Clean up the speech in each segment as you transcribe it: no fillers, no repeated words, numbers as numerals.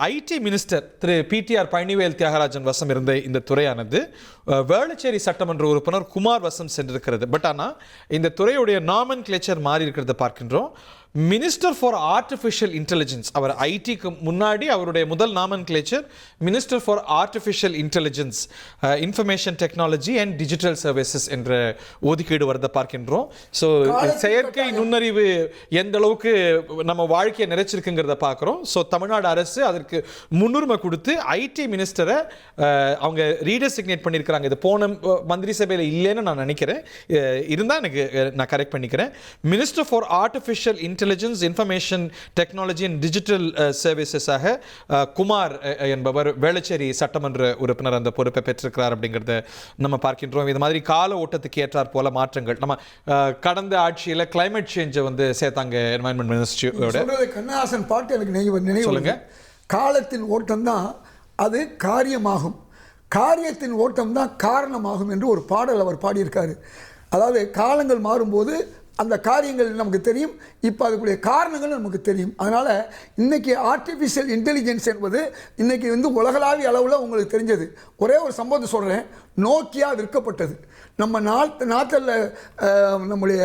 ID minister Thiru PTR Palanivel Thiagarajan வசம் இருந்த இந்த துறையானது வேளச்சேரி சட்டமன்ற உறுப்பினர் குமார் வசம் சென்றிருக்கிறது. பட் ஆனால் இந்த துறையுடைய நாமன் கிளேச்சர் மாறி இருக்கிறத பார்க்கின்றோம். மினிஸ்டர் ஃபார் ஆர்டிஃபிஷியல் இன்டெலிஜென்ஸ், அவர் ஐடிக்கு முன்னாடி அவருடைய முதல் நாமன் கிளேச்சர் minister for artificial intelligence, information technology and digital services என்ற ஒதுக்கீடு வரதை பார்க்கின்றோம். ஸோ செயற்கை நுண்ணறிவு எந்த அளவுக்கு நம்ம வாழ்க்கையை நிறைச்சிருக்குங்கிறத பார்க்குறோம். ஸோ தமிழ்நாடு அரசு அதற்கு முன்னுரிமை கொடுத்து ஐடி மினிஸ்டரை அவங்க ரீடெசிக்னேட் பண்ணியிருக்கிறாங்க. இது போன மந்திரி சபையில் இல்லைன்னு நான் நினைக்கிறேன், இருந்தால் எனக்கு நான் கரெக்ட் பண்ணிக்கிறேன். Minister for artificial intelligence, information technology and digital சர்வீசஸாக Kumar என்பவர் வேளச்சேரி சட்டமன்ற உறுப்பினர் அந்த பொறுப்பை பெற்றிருக்கிறார் அப்படிங்கிறத நம்ம பார்க்கின்றோம். இது மாதிரி கால ஓட்டத்துக்கு ஏற்றார் போல மாற்றங்கள் நம்ம கடந்த ஆட்சியில் கிளைமேட் சேஞ்சை வந்து சேர்த்தாங்க என்வாயன்மெண்ட் மினிஸ்ட்ரியோட. கண்ணதாசன் பாட்டு எனக்கு நினைவு சொல்லுங்க. காலத்தின் ஓட்டம் தான் அது காரியமாகும், காரியத்தின் ஓட்டம் தான் காரணமாகும் என்று ஒரு பாடல் அவர் பாடியிருக்காரு. அதாவது காலங்கள் மாறும்போது அந்த காரியங்கள் நமக்கு தெரியும், இப்போ அதுக்குரிய காரணங்கள் நமக்கு தெரியும். அதனால் இன்றைக்கி ஆர்டிஃபிஷியல் இன்டெலிஜென்ஸ் என்பது இன்றைக்கி வந்து உலகளாவிய அளவில் உங்களுக்கு தெரிஞ்சது. ஒரே ஒரு சம்பவத்தை சொல்கிறேன். நோக்கியா விற்கப்பட்டது. நம்ம நாட்டில் நம்முடைய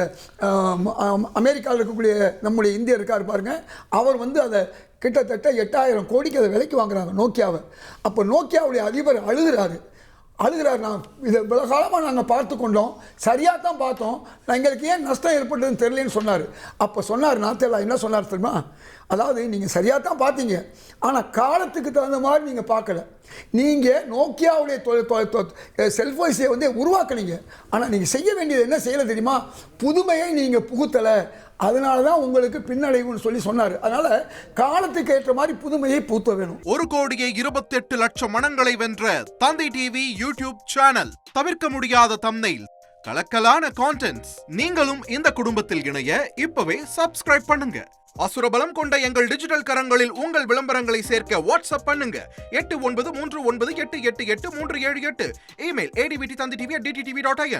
அமெரிக்காவில் இருக்கக்கூடிய நம்முடைய இந்தியர் இருக்கார் பாருங்க, அவர் வந்து அதை கிட்டத்தட்ட 8000 கோடிக்கு அதை விலைக்கு வாங்குறாங்க நோக்கியாவை. அப்போ நோக்கியாவுடைய அதிபர் அழுகிறார். நான் இதை இவ்வளோ காலமாக நாங்கள் பார்த்து கொண்டோம், சரியாக தான் பார்த்தோம், எங்களுக்கு ஏன் நஷ்டம் ஏற்பட்டதுன்னு தெரியலன்னு சொன்னார். அப்போ சொன்னார் நாத்தெல்லா என்ன சொன்னார் தெரியுமா? அதாவது நீங்கள் சரியாக தான் பார்த்தீங்க, ஆனால் காலத்துக்கு தகுந்த மாதிரி நீங்கள் பார்க்கல. நீங்கள் நோக்கியாவுடைய செல்ஃபோன்ஸை வந்து உருவாக்குனீங்க, ஆனால் நீங்கள் செய்ய வேண்டியது என்ன செய்யலை தெரியுமா? புதுமையை நீங்கள் புகுத்தலை, அதனால தான் உங்களுக்கு பின்னடைவுன்னு சொல்லி சொன்னார். அதனால காலத்துக்கு ஏற்ற மாதிரி புதுமையை பூத்த வேணும். 1,28,00,000 மனங்களை வென்ற தந்தி டிவி யூடியூப் சேனல். தவிர்க்க முடியாத தம்ப்நெயில், கலக்கலான கான்டென்ட்ஸ். நீங்களும் இந்த குடும்பத்தில் இணைய இப்பவே சப்ஸ்கிரைப் பண்ணுங்க. அசுரபலம் கொண்ட எங்கள் டிஜிட்டல் கரங்களில் உங்கள் விளம்பரங்களை சேர்க்க வாட்ஸ்அப் பண்ணுங்க. 8939888838. Email advtthanditv@dttv.in.